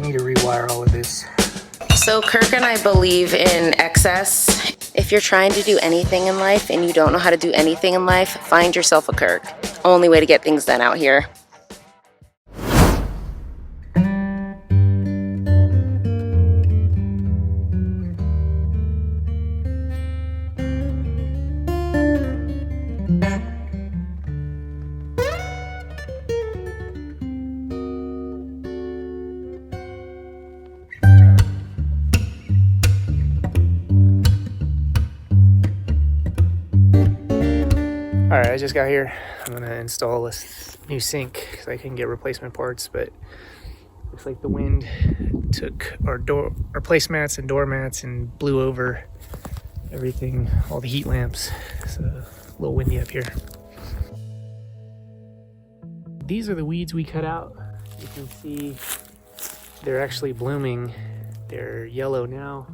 need to rewire all of this. So Kirk and I believe in excess. If you're trying to do anything in life and you don't know how to do anything in life, find yourself a Kirk. Only way to get things done out here. Alright, I just got here. I'm gonna install this new sink because I can get replacement parts, but looks like the wind took our placemats and doormats and blew over everything, all the heat lamps. It's a little windy up here. These are the weeds we cut out. You can see they're actually blooming. They're yellow now.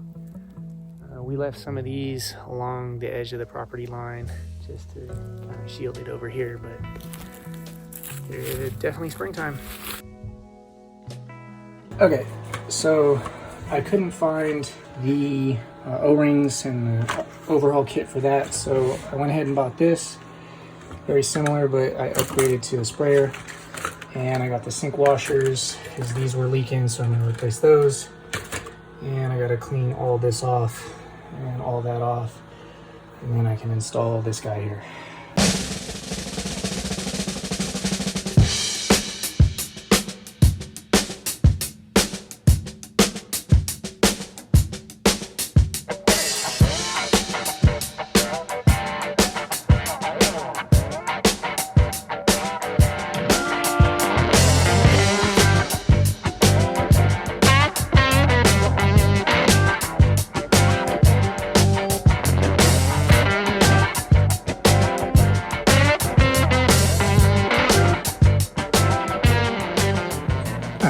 We left some of these along the edge of the property line just to kind of shield it over here, but it's definitely springtime. Okay, so I couldn't find the O-rings and the overhaul kit for that, so I went ahead and bought this. Very similar, but I upgraded to a sprayer. And I got the sink washers because these were leaking, so I'm going to replace those. And I got to clean all this off and all that off, and then I can install this guy here.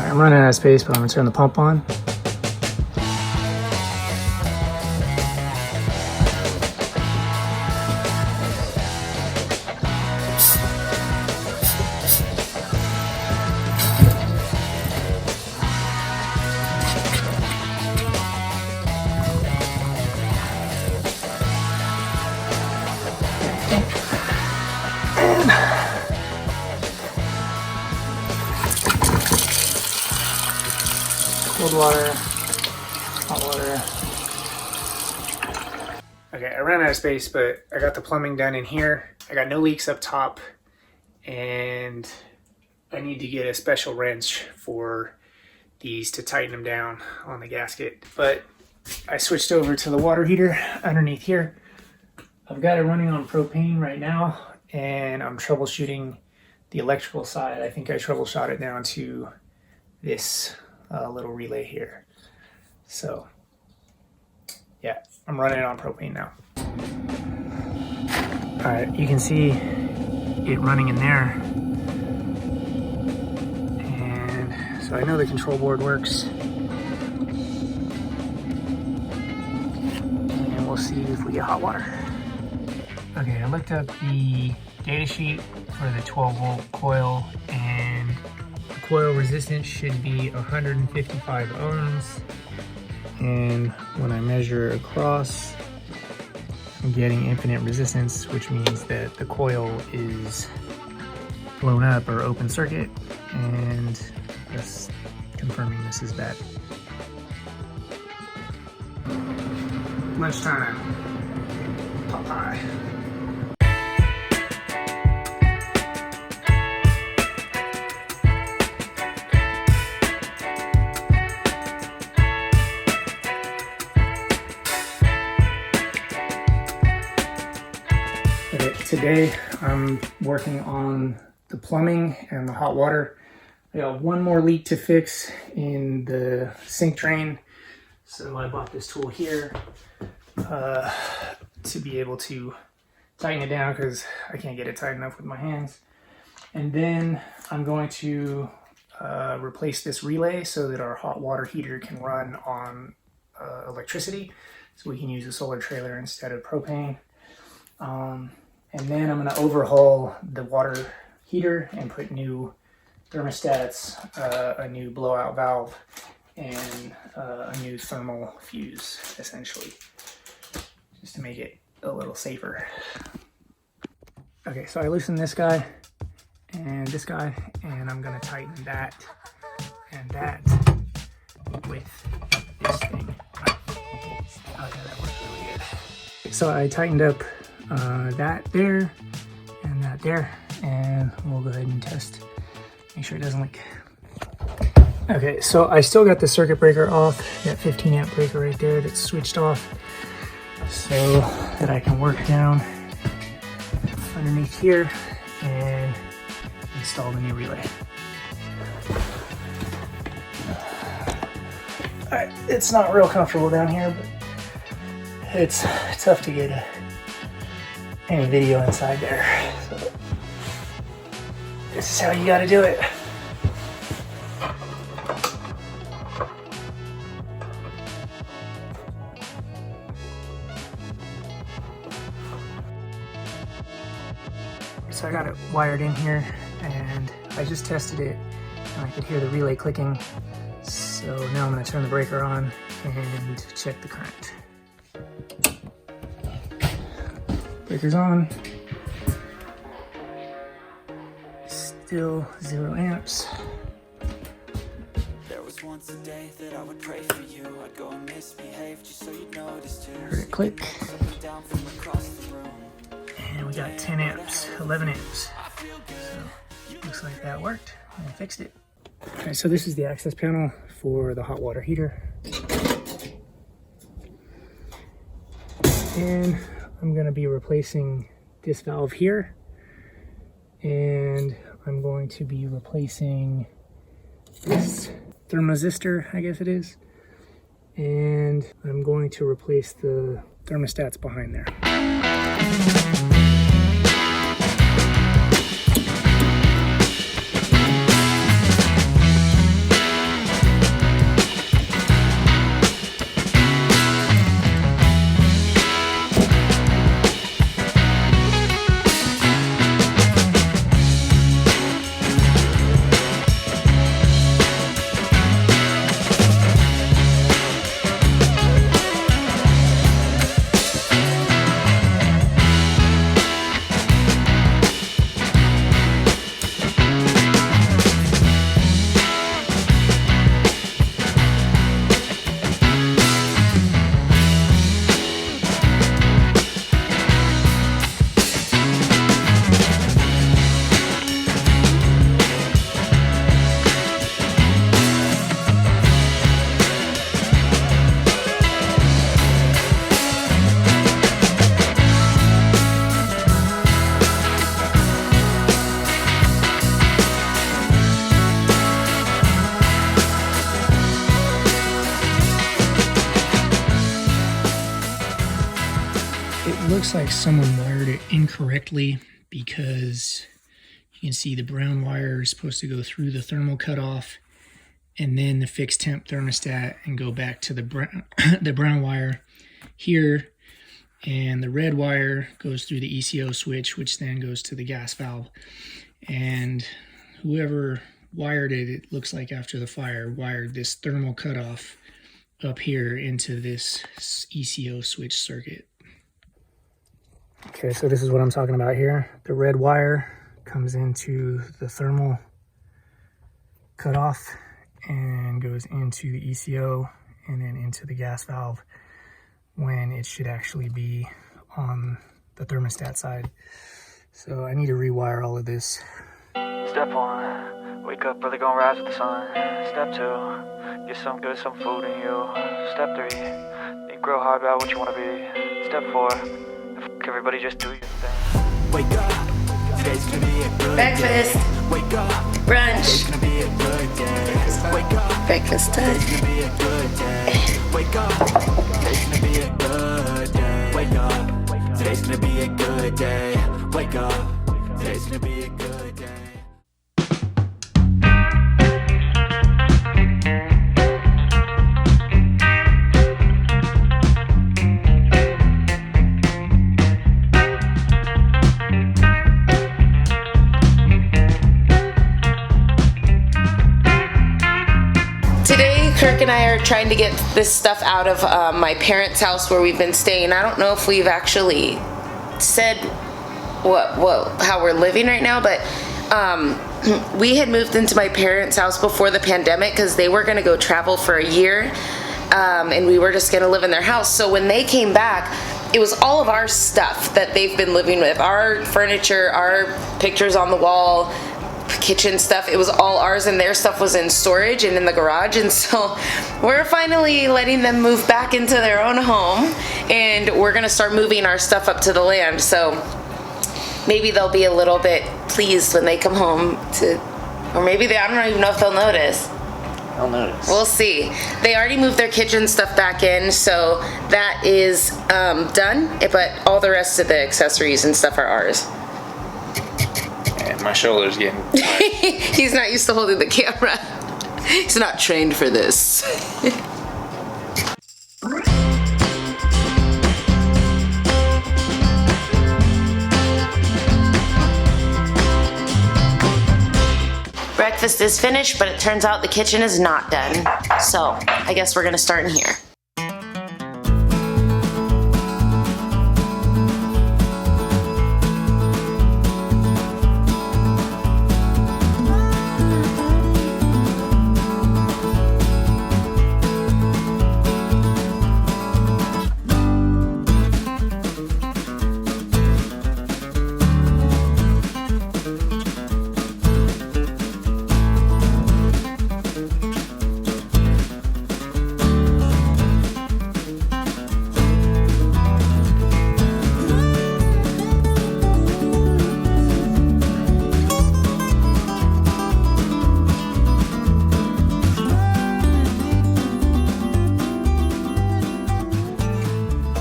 I'm running out of space, but I'm gonna turn the pump on. Cold water, hot water. Okay, I ran out of space, but I got the plumbing done in here. I got no leaks up top, and I need to get a special wrench for these to tighten them down on the gasket. But I switched over to the water heater underneath here. I've got it running on propane right now, and I'm troubleshooting the electrical side. I think I troubleshot it down to this little relay here. So yeah, I'm running it on propane now. All right, you can see it running in there, and so I know the control board works, and we'll see if we get hot water. Okay, I looked up the data sheet for the 12-volt coil, and coil resistance should be 155 ohms, and when I measure across, I'm getting infinite resistance, which means that the coil is blown up or open circuit, and that's confirming this is bad. Lunchtime, Popeye. Okay, today I'm working on the plumbing and the hot water. I got one more leak to fix in the sink drain, so I bought this tool here to be able to tighten it down because I can't get it tight enough with my hands. And then I'm going to replace this relay so that our hot water heater can run on electricity, so we can use a solar trailer instead of propane. And then I'm going to overhaul the water heater and put new thermostats, a new blowout valve, and a new thermal fuse, essentially, just to make it a little safer. Okay, so I loosened this guy and this guy, and I'm gonna tighten that and that with this thing. Oh yeah, that worked really good. So I tightened up that there and that there, and we'll go ahead and test, make sure it doesn't leak. Okay, so I still got the circuit breaker off, that 15 amp breaker right there that's switched off, so that I can work down underneath here and install the new relay. Alright, it's not real comfortable down here, but it's tough to get any video inside there. So this is how you gotta do it. So I got it wired in here, and I just tested it and I could hear the relay clicking. So now I'm going to turn the breaker on and check the current. Breaker's on. Still 0 amps. There was once a day that I would pray for you. I'd go and misbehave just so you'd notice too. Heard it click. Down from across the room. And we got 10 amps, 11 amps. So looks like that worked, and I fixed it. Alright, so this is the access panel for the hot water heater. And I'm going to be replacing this valve here. And I'm going to be replacing this thermosistor, I guess it is. And I'm going to replace the thermostats behind there. Looks like someone wired it incorrectly, because you can see the brown wire is supposed to go through the thermal cutoff and then the fixed temp thermostat and go back to the brown wire here, and the red wire goes through the ECO switch, which then goes to the gas valve. And whoever wired it, it looks like after the fire, wired this thermal cutoff up here into this ECO switch circuit. Okay, so this is what I'm talking about here. The red wire comes into the thermal cutoff and goes into the ECO and then into the gas valve, when it should actually be on the thermostat side. So I need to rewire all of this. Step 1, wake up early, gonna rise with the sun. Step 2, get some good, some food in you. Step 3, think real hard about what you wanna be. Step 4, everybody just do your thing. Wake up, today's gonna be a good Breakfast. day. Wake up, Brunch. today's gonna be a good day. Wake up, Breakfast time. today's gonna be a good day. Wake up, today's gonna be a good day. Wake up, today's gonna be a good day. Wake up, today's gonna be a good day. Kirk and I are trying to get this stuff out of my parents' house where we've been staying. I don't know if we've actually said how we're living right now, but we had moved into my parents' house before the pandemic because they were going to go travel for a year, and we were just going to live in their house. So when they came back, it was all of our stuff that they've been living with, our furniture, our pictures on the wall, kitchen stuff. It was all ours, and their stuff was in storage and in the garage. And so we're finally letting them move back into their own home, and we're going to start moving our stuff up to the land. So maybe they'll be a little bit pleased when they come home or maybe I don't even know if they'll notice. They'll notice. We'll see. They already moved their kitchen stuff back in, so that is done, but all the rest of the accessories and stuff are ours. And my shoulder's getting tired. He's not used to holding the camera. He's not trained for this. Breakfast is finished, but it turns out the kitchen is not done. So I guess we're gonna start in here.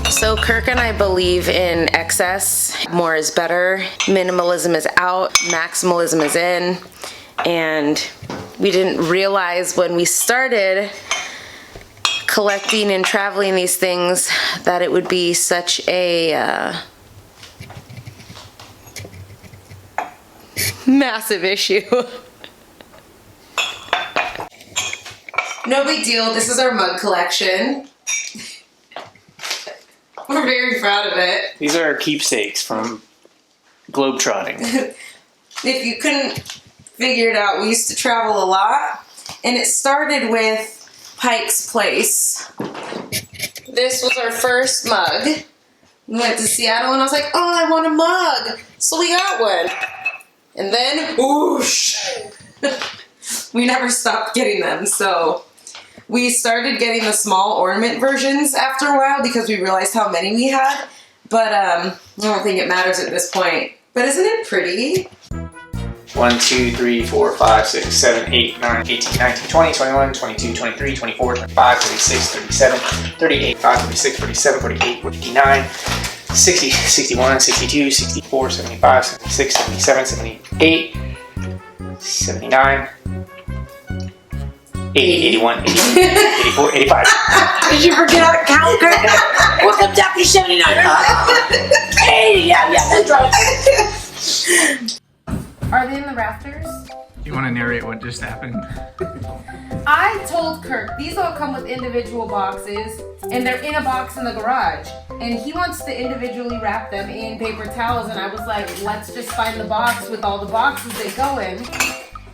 So Kirk and I believe in excess. More is better. Minimalism is out. Maximalism is in. And we didn't realize when we started collecting and traveling these things that it would be such a massive issue. No big deal. This is our mug collection. We're very proud of it. These are our keepsakes from globetrotting. If you couldn't figure it out, we used to travel a lot, and it started with Pike's Place. This was our first mug. We went to Seattle, and I was like, oh, I want a mug. So we got one. And then, whoosh. We never stopped getting them, so we started getting the small ornament versions after a while because we realized how many we had, but I don't think it matters at this point. But isn't it pretty? 1, 2, 3, 4, 5, 6, 7, 8, 9, 18, 19, 20, 21, 22, 23, 24, 25, 36, 37, 38, 5, 46, 47, 48, 49, 60, 61, 62, 64, 75, 76, 77, 78, 79, 80, 81, 82, 84, 85. Did you forget how to count, Kirk? Welcome down to 79. 80, yeah, that's right. Are they in the rafters? You want to narrate what just happened? I told Kirk, these all come with individual boxes, and they're in a box in the garage. And he wants to individually wrap them in paper towels, and I was like, let's just find the box with all the boxes they go in.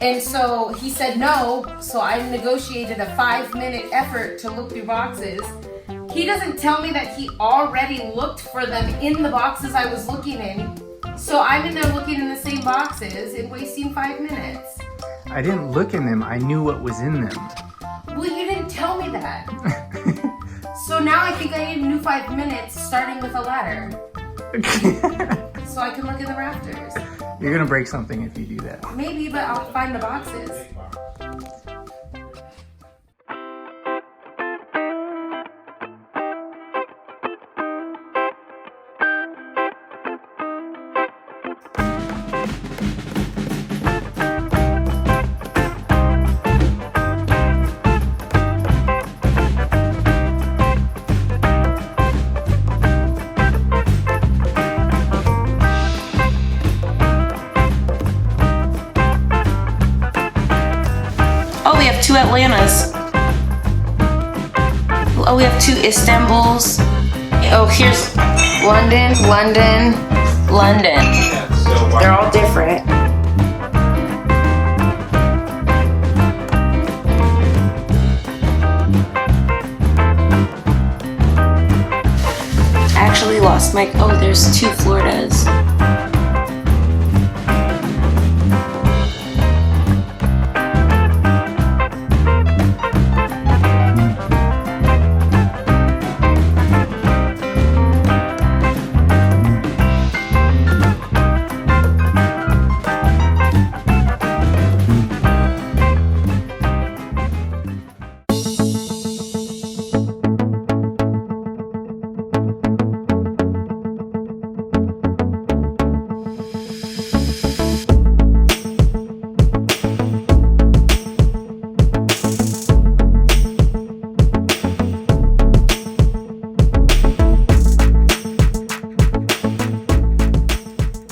And so he said no, so I negotiated a 5-minute effort to look through boxes. He doesn't tell me that he already looked for them in the boxes I was looking in. So I'm in there looking in the same boxes and wasting 5 minutes. I didn't look in them, I knew what was in them. Well, you didn't tell me that. So now I think I need a new 5 minutes, starting with a ladder. So I can look in the rafters. You're gonna break something if you do that. Maybe, but I'll find the boxes. Oh, we have 2 Atlantas. Oh, we have 2 Istanbuls. Oh, here's London, London, London. They're all different. I actually lost my, oh, there's 2 Floridas.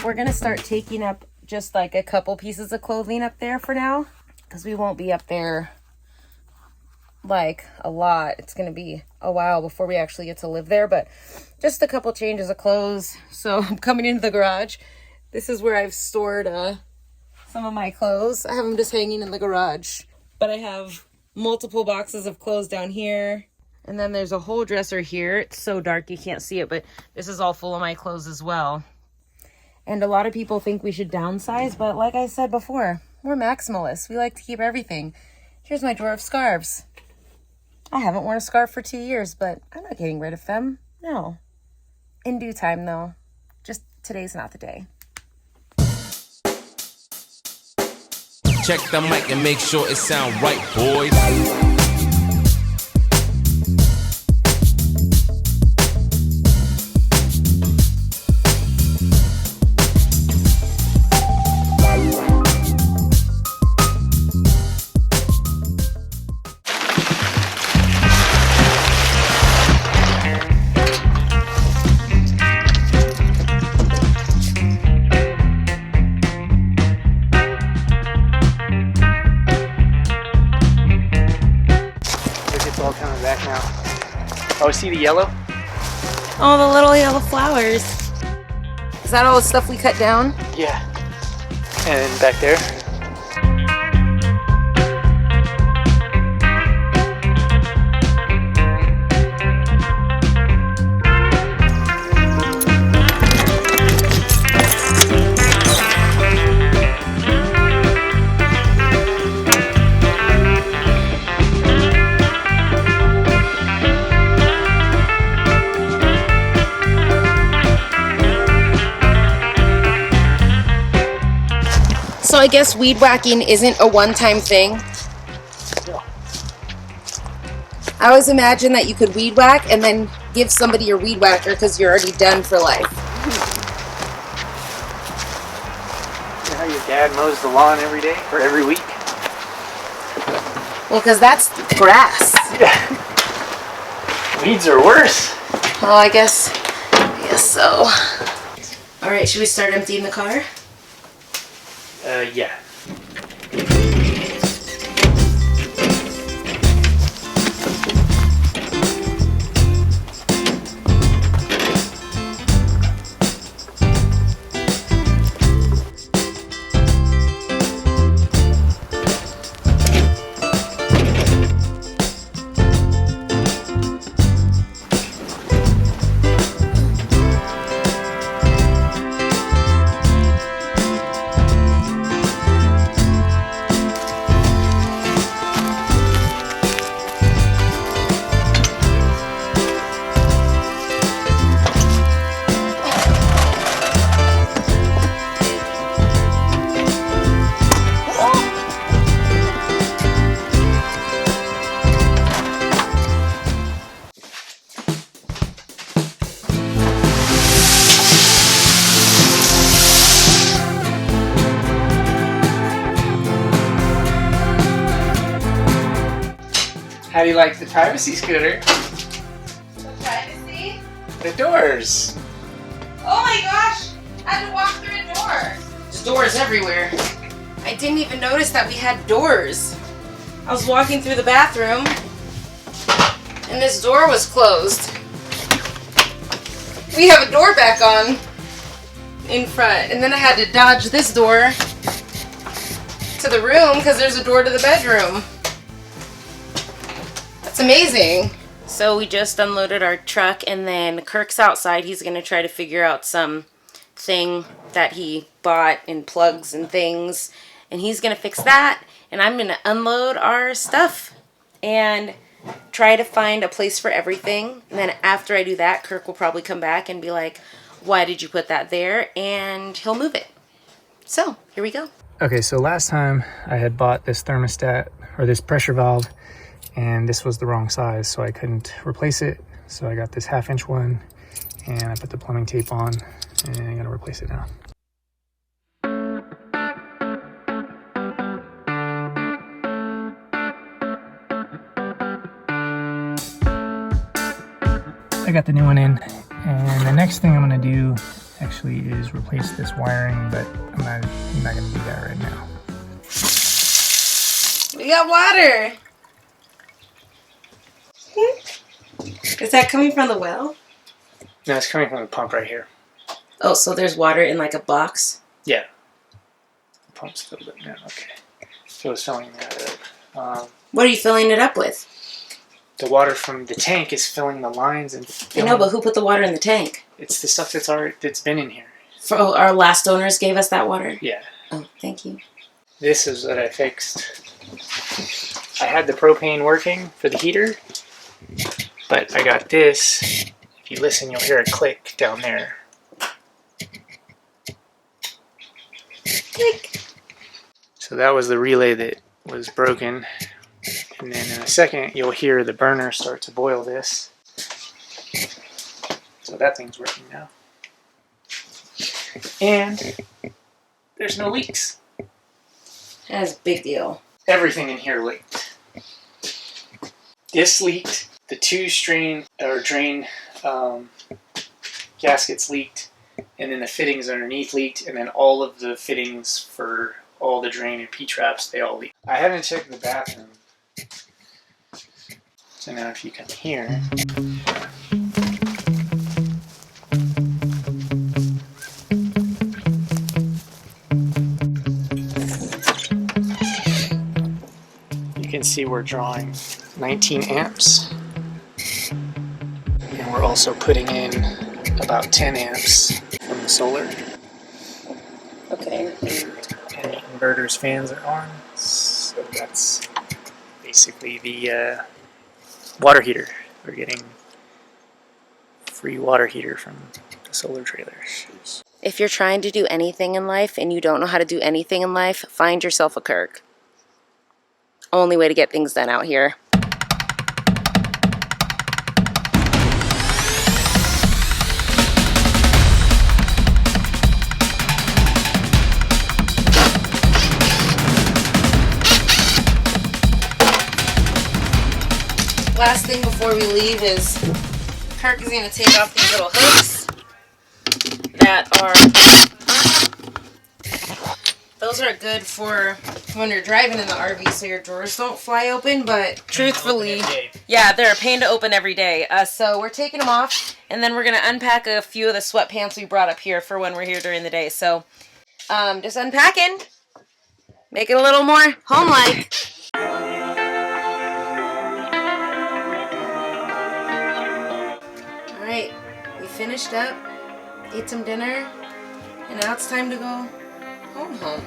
We're gonna start taking up just like a couple pieces of clothing up there for now, because we won't be up there like a lot. It's gonna be a while before we actually get to live there, but just a couple changes of clothes. So I'm coming into the garage. This is where I've stored some of my clothes. I have them just hanging in the garage, but I have multiple boxes of clothes down here. And then there's a whole dresser here. It's so dark you can't see it, but this is all full of my clothes as well. And a lot of people think we should downsize, but like I said before, we're maximalists. We like to keep everything. Here's my drawer of scarves. I haven't worn a scarf for 2 years, but I'm not getting rid of them. No. In due time, though. Just today's not the day. Check the mic and make sure it sound right, boys. Oh, see the yellow? Oh, the little yellow flowers. Is that all the stuff we cut down? Yeah. And back there. So I guess weed whacking isn't a one-time thing. No. I always imagine that you could weed whack and then give somebody your weed whacker because you're already done for life. You know how your dad mows the lawn every day or every week? Well, because that's grass. Yeah. Weeds are worse. Oh, I guess so. All right, should we start emptying the car? Yeah. How do you like the privacy scooter? The privacy? The doors. Oh my gosh! I had to walk through a door. There's doors everywhere. I didn't even notice that we had doors. I was walking through the bathroom and this door was closed. We have a door back on in front, and then I had to dodge this door to the room because there's a door to the bedroom. That's amazing. So we just unloaded our truck, and then Kirk's outside. He's gonna try to figure out some thing that he bought in plugs and things, and he's gonna fix that, and I'm gonna unload our stuff and try to find a place for everything. And then after I do that, Kirk will probably come back and be like, why did you put that there? And he'll move it. So here we go. Okay, so last time I had bought this thermostat, or this pressure valve, and this was the wrong size, so I couldn't replace it. So I got this 1/2-inch one, and I put the plumbing tape on, and I'm gonna replace it now. I got the new one in, and the next thing I'm gonna do actually is replace this wiring, but I'm not gonna do that right now. We got water. Is that coming from the well? No, it's coming from the pump right here. Oh, so there's water in like a box? Yeah. The pump's filled up now. Okay. So it's filling that up. What are you filling it up with? The water from the tank is filling the lines and I know, but who put the water in the tank? it's the stuff that's been in here. Oh, our last owners gave us that water? Yeah. Oh, thank you. This is what I fixed. I had the propane working for the heater, but I got this. If you listen, you'll hear a click down there. Click. So that was the relay that was broken. And then in a second, you'll hear the burner start to boil this. So that thing's working now. And there's no leaks. That's a big deal. Everything in here leaked. This leaked. The two drain gaskets leaked. And then the fittings underneath leaked. And then all of the fittings for all the drain and P-traps, they all leaked. I haven't checked the bathroom. So now if you come here, you can see we're drawing 19 amps. And we're also putting in about 10 amps from the solar. Okay. And the inverter's fans are on. So that's basically the water heater. We're getting free water heater from the solar trailers. If you're trying to do anything in life and you don't know how to do anything in life, find yourself a Kirk. Only way to get things done out here. Last thing before we leave is Kirk is going to take off these little hooks that those are good for when you're driving in the RV so your drawers don't fly open, but truthfully, yeah, they're a pain to open every day. So we're taking them off, and then we're going to unpack a few of the sweatpants we brought up here for when we're here during the day. So just unpacking, make it a little more home-like. Alright, we finished up, ate some dinner, and now it's time to go home.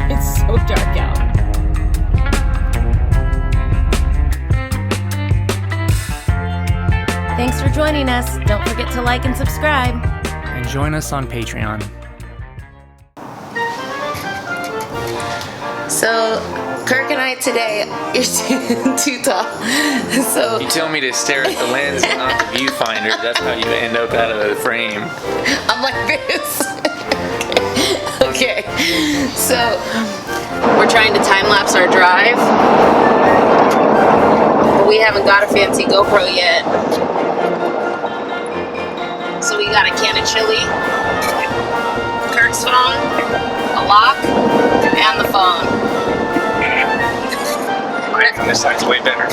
It's so dark out. Thanks for joining us. Don't forget to like and subscribe. And join us on Patreon. So, Kirk and I today, you're too tall. So You tell me to stare at the lens and not the viewfinder. That's how you end up out of the frame. I'm like this. Okay. So We're trying to time-lapse our drive, but we haven't got a fancy GoPro yet. So we got a can of chili, Kirk's phone, a lock, and the phone. Mine from this side's way better.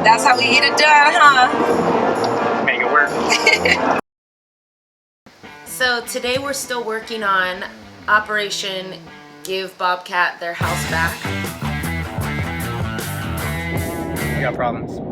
That's how we get it done, huh? Make it work. So today we're still working on Operation Give Bobcat Their House Back. We got problems.